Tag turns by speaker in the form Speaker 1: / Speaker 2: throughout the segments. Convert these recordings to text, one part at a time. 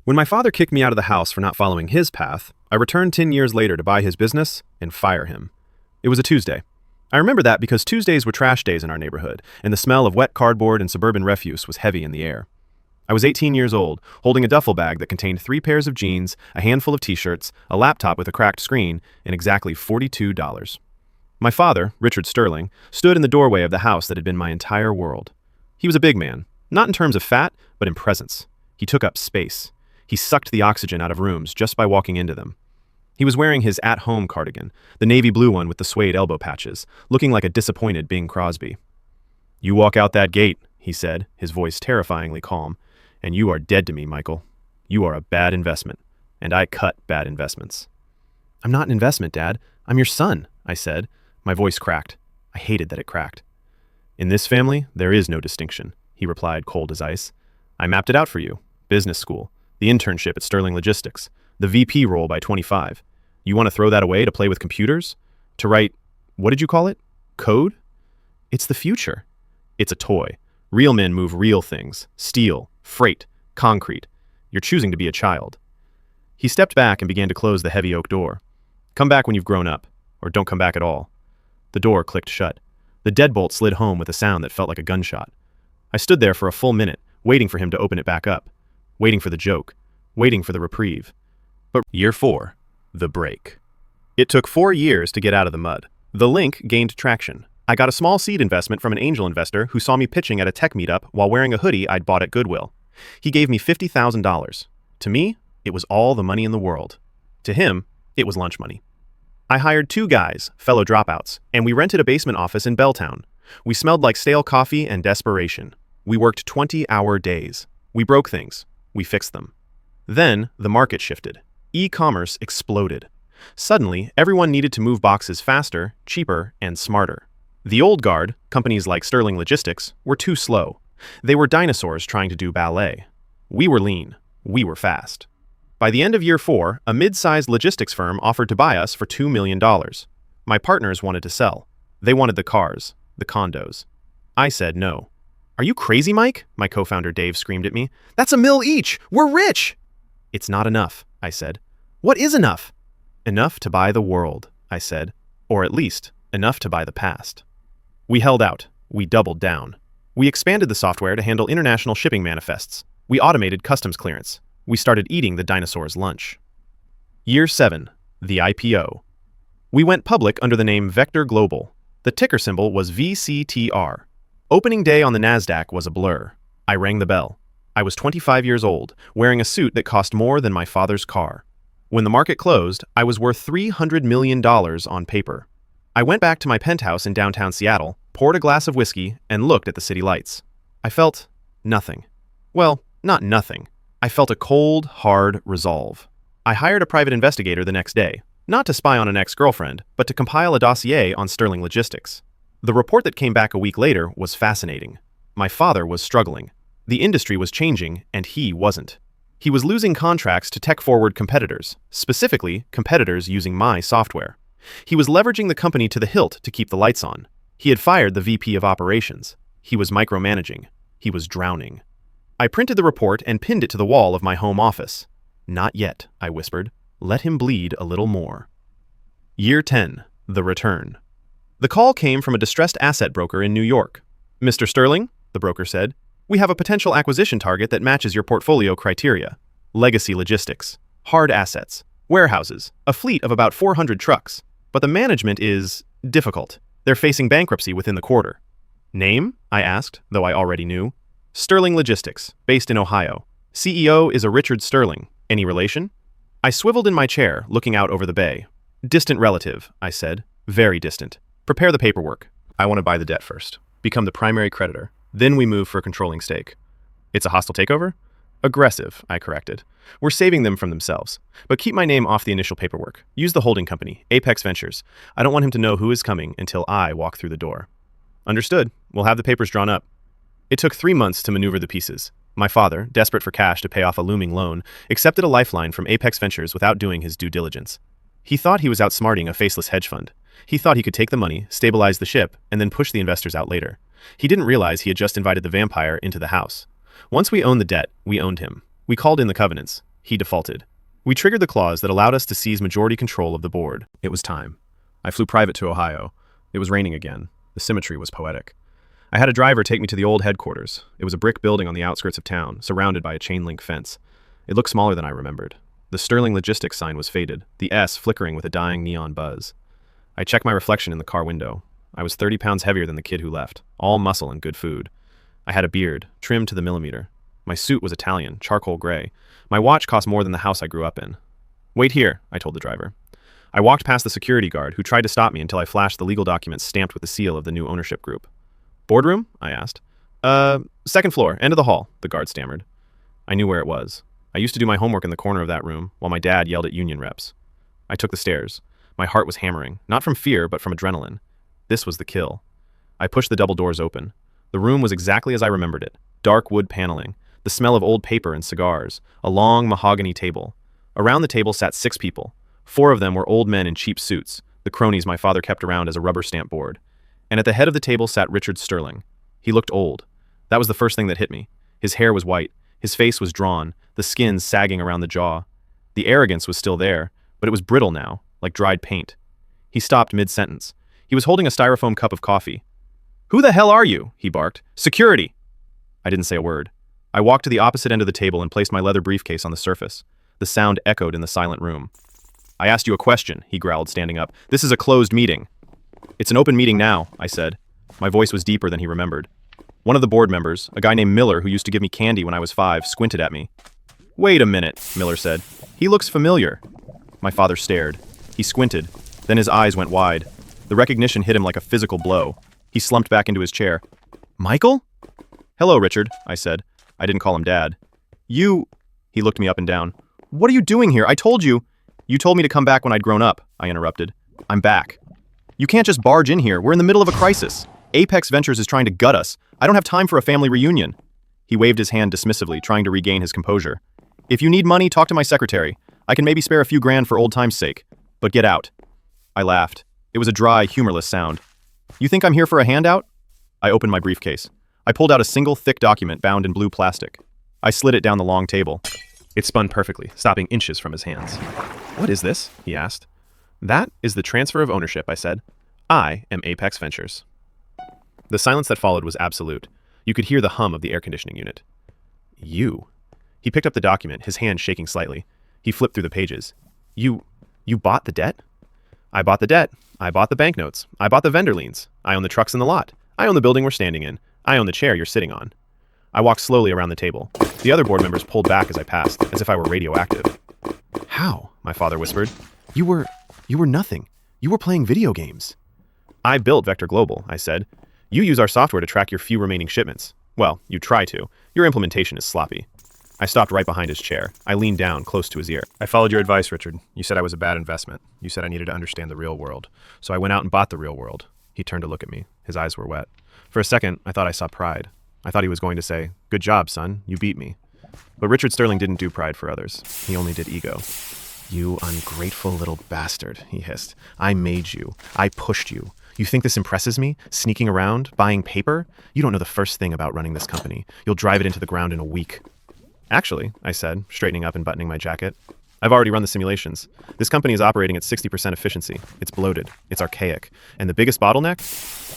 Speaker 1: When my father kicked me out of the house for not following his path, I returned 10 years later to buy his business and fire him. It was a Tuesday. I remember that because Tuesdays were trash days in our neighborhood, and the smell of wet cardboard and suburban refuse was heavy in the air. I was 18 years old, holding a duffel bag that contained 3 pairs of jeans, a handful of t-shirts, a laptop with a cracked screen, and exactly $42. My father, Richard Sterling, stood in the doorway of the house that had been my entire world. He was a big man, not in terms of fat, but in presence. He took up space. He sucked the oxygen out of rooms just by walking into them. He was wearing his at-home cardigan, the navy blue one with the suede elbow patches, looking like a disappointed Bing Crosby. "You walk out that gate," he said, his voice terrifyingly calm, "and you are dead to me, Michael. You are a bad investment, and I cut bad investments." "I'm not an investment, Dad. I'm your son," I said. My voice cracked. I hated that it cracked. "In this family, there is no distinction," he replied, cold as ice. "I mapped it out for you. Business school, the internship at Sterling Logistics, the VP role by 25. You want to throw that away to play with computers? To write, what did you call it? Code? It's the future. It's a toy. Real men move real things. Steel, freight, concrete. You're choosing to be a child." He stepped back and began to close the heavy oak door. "Come back when you've grown up, or don't come back at all." The door clicked shut. The deadbolt slid home with a sound that felt like a gunshot. I stood there for a full minute, waiting for him to open it back up, waiting for the joke, waiting for the reprieve. But year 4, the break. It took 4 years to get out of the mud. The link gained traction. I got a small seed investment from an angel investor who saw me pitching at a tech meetup while wearing a hoodie I'd bought at Goodwill. He gave me $50,000. To me, it was all the money in the world. To him, it was lunch money. I hired 2 guys, fellow dropouts, and we rented a basement office in Belltown. We smelled like stale coffee and desperation. We worked 20-hour days. We broke things. We fixed them. Then, the market shifted. E-commerce exploded. Suddenly, everyone needed to move boxes faster, cheaper, and smarter. The old guard, companies like Sterling Logistics, were too slow. They were dinosaurs trying to do ballet. We were lean. We were fast. By the end of year 4, a mid-sized logistics firm offered to buy us for $2 million. My partners wanted to sell. They wanted the cars, the condos. I said no. "Are you crazy, Mike?" my co-founder Dave screamed at me. "That's $1 million each! We're rich!" "It's not enough," I said. "What is enough?" "Enough to buy the world," I said. "Or at least, enough to buy the past." We held out. We doubled down. We expanded the software to handle international shipping manifests. We automated customs clearance. We started eating the dinosaurs' lunch. Year 7, the IPO. We went public under the name Vector Global. The ticker symbol was VCTR. Opening day on the NASDAQ was a blur. I rang the bell. I was 25 years old, wearing a suit that cost more than my father's car. When the market closed, I was worth $300 million on paper. I went back to my penthouse in downtown Seattle, poured a glass of whiskey, and looked at the city lights. I felt nothing. Well, not nothing. I felt a cold, hard resolve. I hired a private investigator the next day, not to spy on an ex-girlfriend, but to compile a dossier on Sterling Logistics. The report that came back a week later was fascinating. My father was struggling. The industry was changing, and he wasn't. He was losing contracts to tech-forward competitors, specifically competitors using my software. He was leveraging the company to the hilt to keep the lights on. He had fired the VP of operations. He was micromanaging. He was drowning. I printed the report and pinned it to the wall of my home office. "Not yet," I whispered. "Let him bleed a little more." Year 10, the return. The call came from a distressed asset broker in New York. "Mr. Sterling," the broker said, "we have a potential acquisition target that matches your portfolio criteria. Legacy logistics, hard assets, warehouses, a fleet of about 400 trucks. But the management is difficult. They're facing bankruptcy within the quarter." "Name?" I asked, though I already knew. "Sterling Logistics, based in Ohio. CEO is a Richard Sterling. Any relation?" I swiveled in my chair, looking out over the bay. "Distant relative," I said. "Very distant. Prepare the paperwork. I want to buy the debt first. Become the primary creditor. Then we move for a controlling stake." "It's a hostile takeover?" "Aggressive," I corrected. "We're saving them from themselves. But keep my name off the initial paperwork. Use the holding company, Apex Ventures. I don't want him to know who is coming until I walk through the door." "Understood. We'll have the papers drawn up." It took 3 months to maneuver the pieces. My father, desperate for cash to pay off a looming loan, accepted a lifeline from Apex Ventures without doing his due diligence. He thought he was outsmarting a faceless hedge fund. He thought he could take the money, stabilize the ship, and then push the investors out later. He didn't realize he had just invited the vampire into the house. Once we owned the debt, we owned him. We called in the covenants. He defaulted. We triggered the clause that allowed us to seize majority control of the board. It was time. I flew private to Ohio. It was raining again. The symmetry was poetic. I had a driver take me to the old headquarters. It was a brick building on the outskirts of town, surrounded by a chain-link fence. It looked smaller than I remembered. The Sterling Logistics sign was faded, the S flickering with a dying neon buzz. I checked my reflection in the car window. I was 30 pounds heavier than the kid who left, all muscle and good food. I had a beard, trimmed to the millimeter. My suit was Italian, charcoal gray. My watch cost more than the house I grew up in. Wait here, I told the driver. I walked past the security guard, who tried to stop me until I flashed the legal documents stamped with the seal of the new ownership group. Boardroom? I asked. Second floor, end of the hall, the guard stammered. I knew where it was. I used to do my homework in the corner of that room, while my dad yelled at union reps. I took the stairs. My heart was hammering, not from fear, but from adrenaline. This was the kill. I pushed the double doors open. The room was exactly as I remembered it. Dark wood paneling, the smell of old paper and cigars, a long mahogany table. Around the table sat 6 people. 4 of them were old men in cheap suits, the cronies my father kept around as a rubber stamp board. And at the head of the table sat Richard Sterling. He looked old. That was the first thing that hit me. His hair was white. His face was drawn, the skin sagging around the jaw. The arrogance was still there, but it was brittle now, like dried paint. He stopped mid-sentence. He was holding a styrofoam cup of coffee. "Who the hell are you?" he barked. "Security!" I didn't say a word. I walked to the opposite end of the table and placed my leather briefcase on the surface. The sound echoed in the silent room. "I asked you a question," he growled, standing up. "This is a closed meeting." "It's an open meeting now," I said. My voice was deeper than he remembered. One of the board members, a guy named Miller who used to give me candy when I was 5, squinted at me. "Wait a minute," Miller said. "He looks familiar." My father stared. He squinted. Then his eyes went wide. The recognition hit him like a physical blow. He slumped back into his chair. "Michael?" "Hello, Richard," I said. I didn't call him Dad. "You..." He looked me up and down. "What are you doing here? I told you..." "You told me to come back when I'd grown up," I interrupted. "I'm back." "You can't just barge in here. We're in the middle of a crisis. Apex Ventures is trying to gut us. I don't have time for a family reunion." He waved his hand dismissively, trying to regain his composure. "If you need money, talk to my secretary. I can maybe spare a few grand for old time's sake. But get out." I laughed. It was a dry, humorless sound. "You think I'm here for a handout?" I opened my briefcase. I pulled out a single thick document bound in blue plastic. I slid it down the long table. It spun perfectly, stopping inches from his hands. "What is this?" he asked. "That is the transfer of ownership," I said. "I am Apex Ventures." The silence that followed was absolute. You could hear the hum of the air conditioning unit. "You..." He picked up the document, his hand shaking slightly. He flipped through the pages. You bought the debt?" "I bought the debt. I bought the banknotes. I bought the vendor liens. I own the trucks in the lot. I own the building we're standing in. I own the chair you're sitting on." I walked slowly around the table. The other board members pulled back as I passed, as if I were radioactive. "How?" my father whispered. You were nothing. You were playing video games." "I built Vector Global," I said. "You use our software to track your few remaining shipments. Well, you try to. Your implementation is sloppy." I stopped right behind his chair. I leaned down, close to his ear. "I followed your advice, Richard. You said I was a bad investment. You said I needed to understand the real world. So I went out and bought the real world." He turned to look at me. His eyes were wet. For a second, I thought I saw pride. I thought he was going to say, "Good job, son. You beat me." But Richard Sterling didn't do pride for others. He only did ego. "You ungrateful little bastard," he hissed. "I made you. I pushed you. You think this impresses me? Sneaking around? Buying paper? You don't know the first thing about running this company. You'll drive it into the ground in a week." "Actually," I said, straightening up and buttoning my jacket, "I've already run the simulations. This company is operating at 60% efficiency. It's bloated. It's archaic. And the biggest bottleneck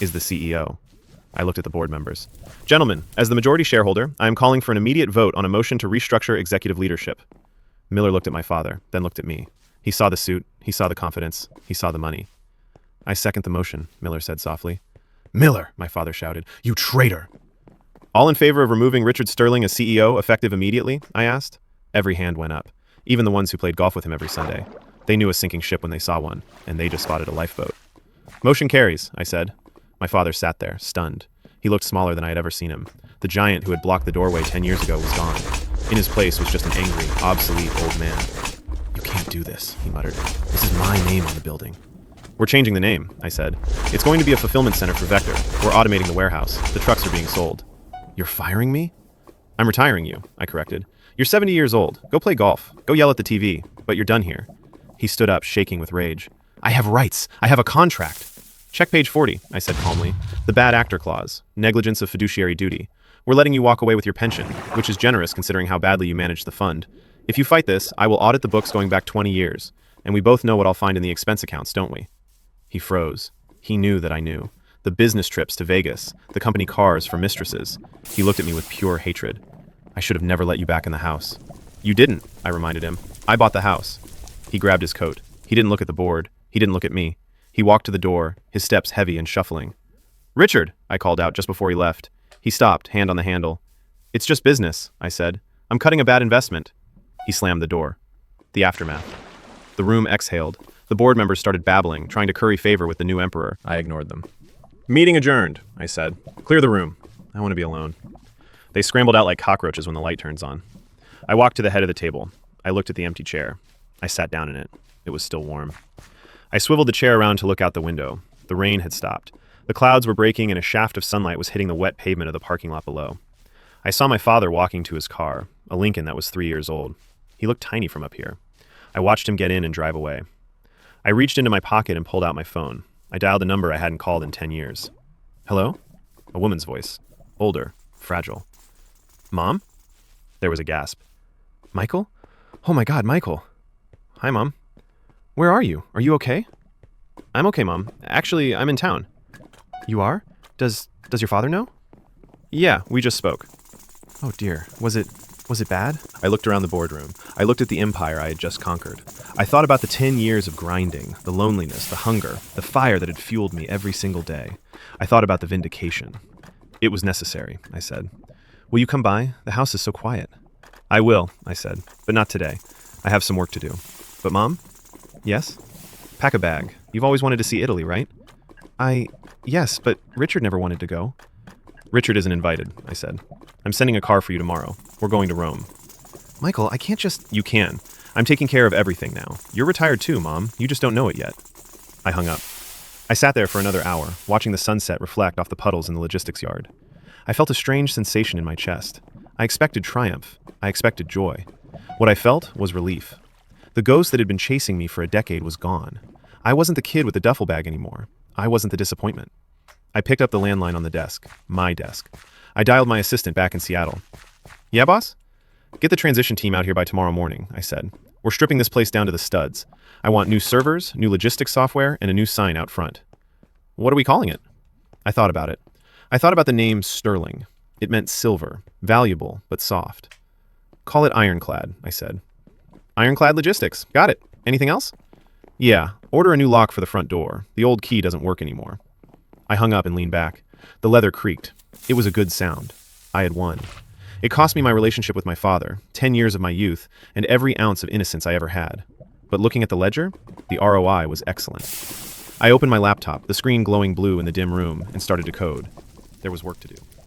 Speaker 1: is the CEO." I looked at the board members. "Gentlemen, as the majority shareholder, I am calling for an immediate vote on a motion to restructure executive leadership." Miller looked at my father, then looked at me. He saw the suit. He saw the confidence. He saw the money. "I second the motion," Miller said softly. "Miller," my father shouted, "you traitor!" "All in favor of removing Richard Sterling as CEO, effective immediately?" I asked. Every hand went up, even the ones who played golf with him every Sunday. They knew a sinking ship when they saw one, and they just spotted a lifeboat. "Motion carries," I said. My father sat there, stunned. He looked smaller than I had ever seen him. The giant who had blocked the doorway 10 years ago was gone. In his place was just an angry, obsolete old man. "You can't do this," he muttered. "This is my name on the building." "We're changing the name," I said. "It's going to be a fulfillment center for Vector. We're automating the warehouse. The trucks are being sold." "You're firing me?" "I'm retiring you," I corrected. "You're 70 years old. Go play golf. Go yell at the TV. But you're done here." He stood up, shaking with rage. "I have rights. I have a contract." "Check page 40, I said calmly. "The bad actor clause. Negligence of fiduciary duty. We're letting you walk away with your pension, which is generous considering how badly you managed the fund. If you fight this, I will audit the books going back 20 years, and we both know what I'll find in the expense accounts, don't we? He froze. He knew that I knew. The business trips to Vegas, the company cars for mistresses. He looked at me with pure hatred. I should have never let you back in the house. You didn't, I reminded him. I bought the house. He grabbed his coat. He didn't look at the board. He didn't look at me. He walked to the door, his steps heavy and shuffling. Richard, I called out just before he left. He stopped, hand on the handle. It's just business, I said. I'm cutting a bad investment. He slammed the door. The aftermath. The room exhaled. The board members started babbling, trying to curry favor with the new emperor. I ignored them. Meeting adjourned, I said. Clear the room. I want to be alone. They scrambled out like cockroaches when the light turns on. I walked to the head of the table. I looked at the empty chair. I sat down in it. It was still warm. I swiveled the chair around to look out the window. The rain had stopped. The clouds were breaking and a shaft of sunlight was hitting the wet pavement of the parking lot below. I saw my father walking to his car, a Lincoln that was 3 years old. He looked tiny from up here. I watched him get in and drive away. I reached into my pocket and pulled out my phone. I dialed a number I hadn't called in 10 years. Hello? A woman's voice. Older. Fragile. Mom? There was a gasp. Michael? Oh my God, Michael. Hi, Mom. Where are you? Are you okay? I'm okay, Mom. Actually, I'm in town. You are? Does your father know? Yeah, we just spoke. Oh dear. Was it bad? I looked around the boardroom. I looked at the empire I had just conquered. I thought about the 10 years of grinding, the loneliness, the hunger, the fire that had fueled me every single day. I thought about the vindication. It was necessary, I said. Will you come by? The house is so quiet. I will, I said, but not today. I have some work to do. But Mom? Yes? Pack a bag. You've always wanted to see Italy, right? Yes, but Richard never wanted to go. Richard isn't invited, I said. I'm sending a car for you tomorrow. We're going to Rome. Michael, I can't just... You can. I'm taking care of everything now. You're retired too, Mom. You just don't know it yet. I hung up. I sat there for another hour, watching the sunset reflect off the puddles in the logistics yard. I felt a strange sensation in my chest. I expected triumph. I expected joy. What I felt was relief. The ghost that had been chasing me for a decade was gone. I wasn't the kid with the duffel bag anymore. I wasn't the disappointment. I picked up the landline on the desk, my desk. I dialed my assistant back in Seattle. Yeah, boss? Get the transition team out here by tomorrow morning, I said. We're stripping this place down to the studs. I want new servers, new logistics software, and a new sign out front. What are we calling it? I thought about it. I thought about the name Sterling. It meant silver, valuable, but soft. Call it Ironclad, I said. Ironclad Logistics. Got it. Anything else? Yeah, order a new lock for the front door. The old key doesn't work anymore. I hung up and leaned back. The leather creaked. It was a good sound. I had won. It cost me my relationship with my father, 10 years of my youth, and every ounce of innocence I ever had. But looking at the ledger, the ROI was excellent. I opened my laptop, the screen glowing blue in the dim room, and started to code. There was work to do.